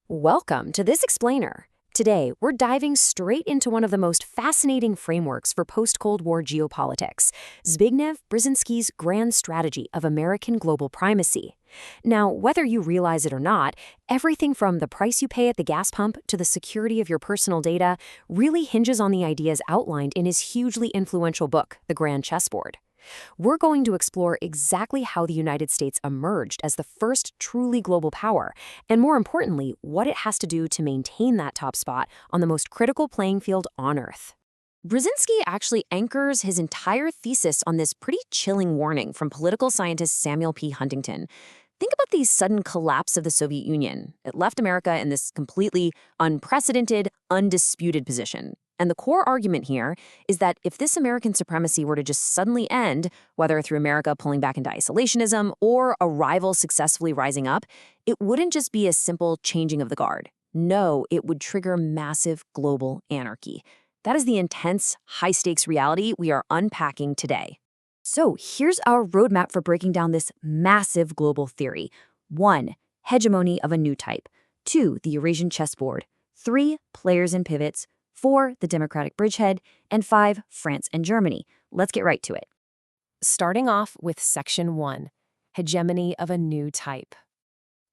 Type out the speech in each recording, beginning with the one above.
Welcome to this explainer. Today, we're diving straight into one of the most fascinating frameworks for post-Cold War geopolitics, Zbigniew Brzezinski's grand strategy of American global primacy. Now, whether you realize it or not, everything from the price you pay at the gas pump to the security of your personal data really hinges on the ideas outlined in his hugely influential book, The Grand Chessboard. We're going to explore exactly how the United States emerged as the first truly global power, and more importantly, what it has to do to maintain that top spot on the most critical playing field on Earth. Brzezinski actually anchors his entire thesis on this pretty chilling warning from political scientist Samuel P. Huntington. Think about the sudden collapse of the Soviet Union. It left America in this completely unprecedented, undisputed position. And the core argument here is that if this American supremacy were to just suddenly end, whether through America pulling back into isolationism or a rival successfully rising up, it wouldn't just be a simple changing of the guard. No, it would trigger massive global anarchy. That is the intense, high-stakes reality we are unpacking today. So here's our roadmap for breaking down this massive global theory. 1. Hegemony of a new type. 2. The Eurasian chessboard. 3. Players and pivots. 4. The democratic bridgehead. And 5. France and Germany. Let's get right to it. Starting off with Section 1, Hegemony of a New Type.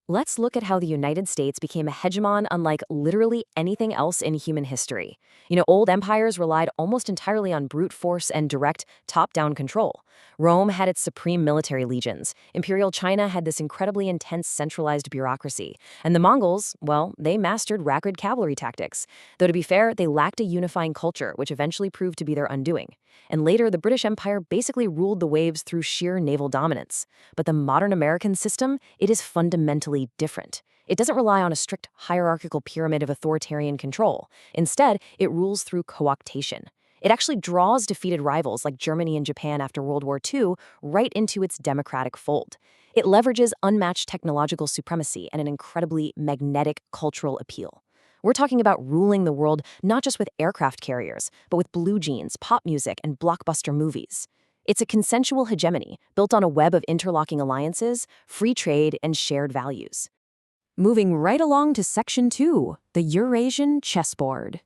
Let's look at how the United States became a hegemon unlike literally anything else in human history. Old empires relied almost entirely on brute force and direct top-down control. Rome had its supreme military legions. Imperial China had this incredibly intense centralized bureaucracy. And the Mongols, well, they mastered rapid cavalry tactics. Though to be fair, they lacked a unifying culture, which eventually proved to be their undoing. And later, the British Empire basically ruled the waves through sheer naval dominance. But the modern American system, it is fundamentally different. It doesn't rely on a strict hierarchical pyramid of authoritarian control. Instead, it rules through cooptation. It actually draws defeated rivals like Germany and Japan after World War II right into its democratic fold. It leverages unmatched technological supremacy and an incredibly magnetic cultural appeal. We're talking about ruling the world not just with aircraft carriers, but with blue jeans, pop music, and blockbuster movies. It's a consensual hegemony built on a web of interlocking alliances, free trade, and shared values. Moving right along to Section 2, the Eurasian chessboard.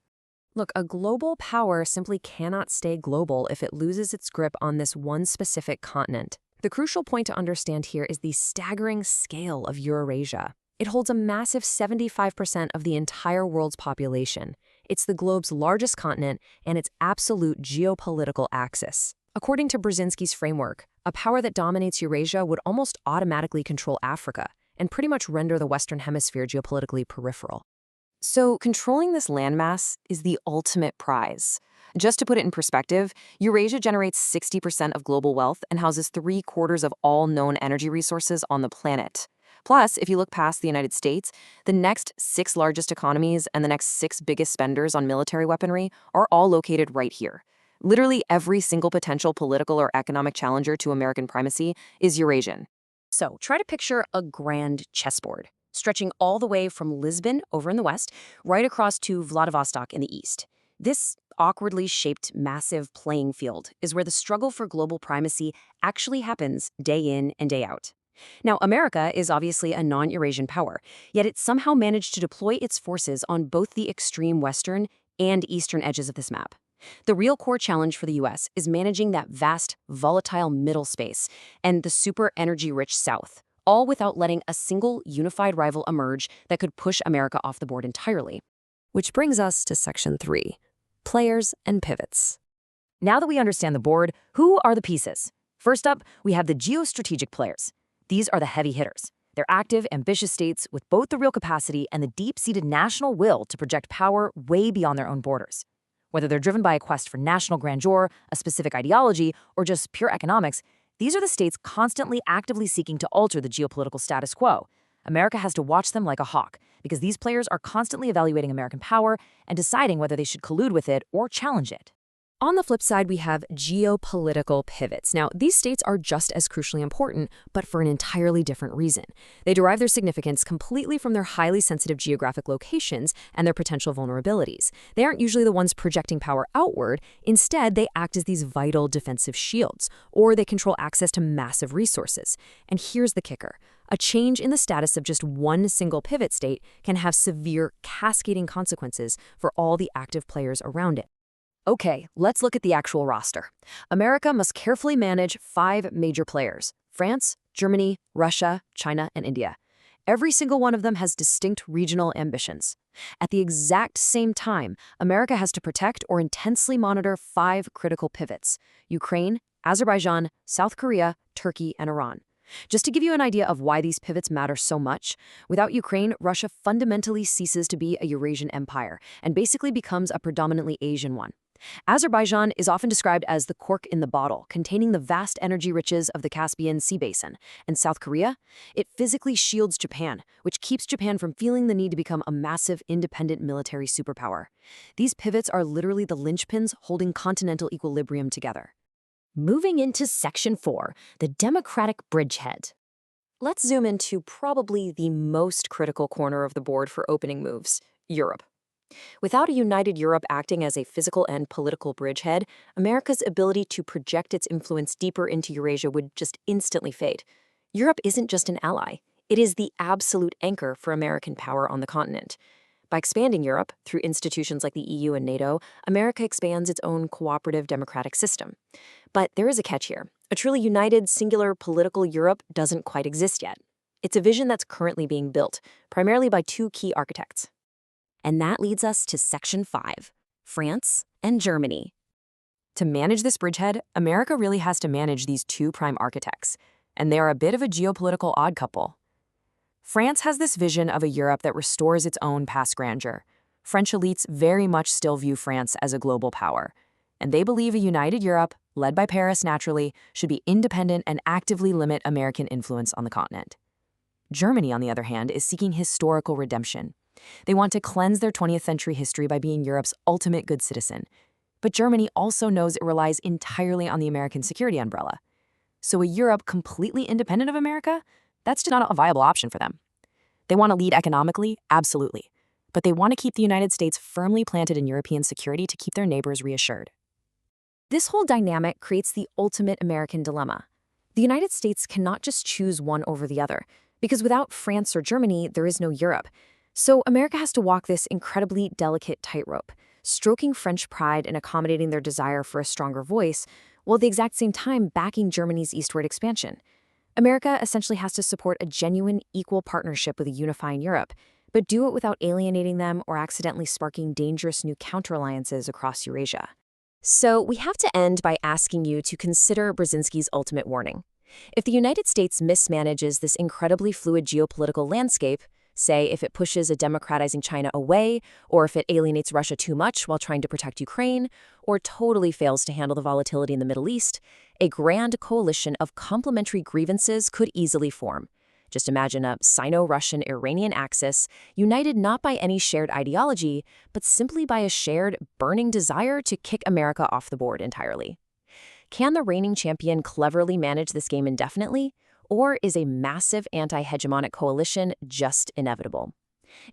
Look, a global power simply cannot stay global if it loses its grip on this one specific continent. The crucial point to understand here is the staggering scale of Eurasia. It holds a massive 75% of the entire world's population. It's the globe's largest continent and its absolute geopolitical axis. According to Brzezinski's framework, a power that dominates Eurasia would almost automatically control Africa and pretty much render the Western Hemisphere geopolitically peripheral. So controlling this landmass is the ultimate prize. Just to put it in perspective, Eurasia generates 60% of global wealth and houses 3/4 of all known energy resources on the planet. Plus, if you look past the United States, the next 6 largest economies and the next 6 biggest spenders on military weaponry are all located right here. Literally every single potential political or economic challenger to American primacy is Eurasian. So try to picture a grand chessboard, stretching all the way from Lisbon over in the west, right across to Vladivostok in the east. This awkwardly shaped massive playing field is where the struggle for global primacy actually happens day in and day out. Now, America is obviously a non-Eurasian power, yet it somehow managed to deploy its forces on both the extreme western and eastern edges of this map. The real core challenge for the U.S. is managing that vast, volatile middle space and the super energy-rich south, all without letting a single unified rival emerge that could push America off the board entirely. Which brings us to Section 3, Players and Pivots. Now that we understand the board, who are the pieces? First up, we have the geostrategic players. These are the heavy hitters. They're active, ambitious states with both the real capacity and the deep-seated national will to project power way beyond their own borders. Whether they're driven by a quest for national grandeur, a specific ideology, or just pure economics, these are the states constantly actively seeking to alter the geopolitical status quo. America has to watch them like a hawk, because these players are constantly evaluating American power and deciding whether they should collude with it or challenge it. On the flip side, we have geopolitical pivots. Now, these states are just as crucially important, but for an entirely different reason. They derive their significance completely from their highly sensitive geographic locations and their potential vulnerabilities. They aren't usually the ones projecting power outward. Instead, they act as these vital defensive shields, or they control access to massive resources. And here's the kicker. A change in the status of just one single pivot state can have severe cascading consequences for all the active players around it. Okay, let's look at the actual roster. America must carefully manage 5 major players: France, Germany, Russia, China, and India. Every single one of them has distinct regional ambitions. At the exact same time, America has to protect or intensely monitor 5 critical pivots: Ukraine, Azerbaijan, South Korea, Turkey, and Iran. Just to give you an idea of why these pivots matter so much, without Ukraine, Russia fundamentally ceases to be a Eurasian empire and basically becomes a predominantly Asian one. Azerbaijan is often described as the cork in the bottle, containing the vast energy riches of the Caspian Sea basin. And South Korea? It physically shields Japan, which keeps Japan from feeling the need to become a massive, independent military superpower. These pivots are literally the linchpins holding continental equilibrium together. Moving into Section 4, the democratic bridgehead. Let's zoom into probably the most critical corner of the board for opening moves: Europe. Without a united Europe acting as a physical and political bridgehead, America's ability to project its influence deeper into Eurasia would just instantly fade. Europe isn't just an ally. It is the absolute anchor for American power on the continent. By expanding Europe, through institutions like the EU and NATO, America expands its own cooperative democratic system. But there is a catch here. A truly united, singular political Europe doesn't quite exist yet. It's a vision that's currently being built, primarily by 2 key architects. And that leads us to Section 5, France and Germany. To manage this bridgehead, America really has to manage these 2 prime architects, and they are a bit of a geopolitical odd couple. France has this vision of a Europe that restores its own past grandeur. French elites very much still view France as a global power, and they believe a united Europe, led by Paris naturally, should be independent and actively limit American influence on the continent. Germany, on the other hand, is seeking historical redemption. They want to cleanse their 20th century history by being Europe's ultimate good citizen. But Germany also knows it relies entirely on the American security umbrella. So a Europe completely independent of America? That's just not a viable option for them. They want to lead economically, absolutely. But they want to keep the United States firmly planted in European security to keep their neighbors reassured. This whole dynamic creates the ultimate American dilemma. The United States cannot just choose one over the other, because without France or Germany, there is no Europe. So America has to walk this incredibly delicate tightrope, stroking French pride and accommodating their desire for a stronger voice, while at the exact same time backing Germany's eastward expansion. America essentially has to support a genuine, equal partnership with a unifying Europe, but do it without alienating them or accidentally sparking dangerous new counter-alliances across Eurasia. So we have to end by asking you to consider Brzezinski's ultimate warning. If the United States mismanages this incredibly fluid geopolitical landscape, say if it pushes a democratizing China away, or if it alienates Russia too much while trying to protect Ukraine, or totally fails to handle the volatility in the Middle East, a grand coalition of complementary grievances could easily form. Just imagine a Sino-Russian-Iranian axis, united not by any shared ideology, but simply by a shared, burning desire to kick America off the board entirely. Can the reigning champion cleverly manage this game indefinitely? Or is a massive anti-hegemonic coalition just inevitable?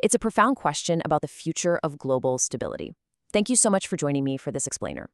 It's a profound question about the future of global stability. Thank you so much for joining me for this explainer.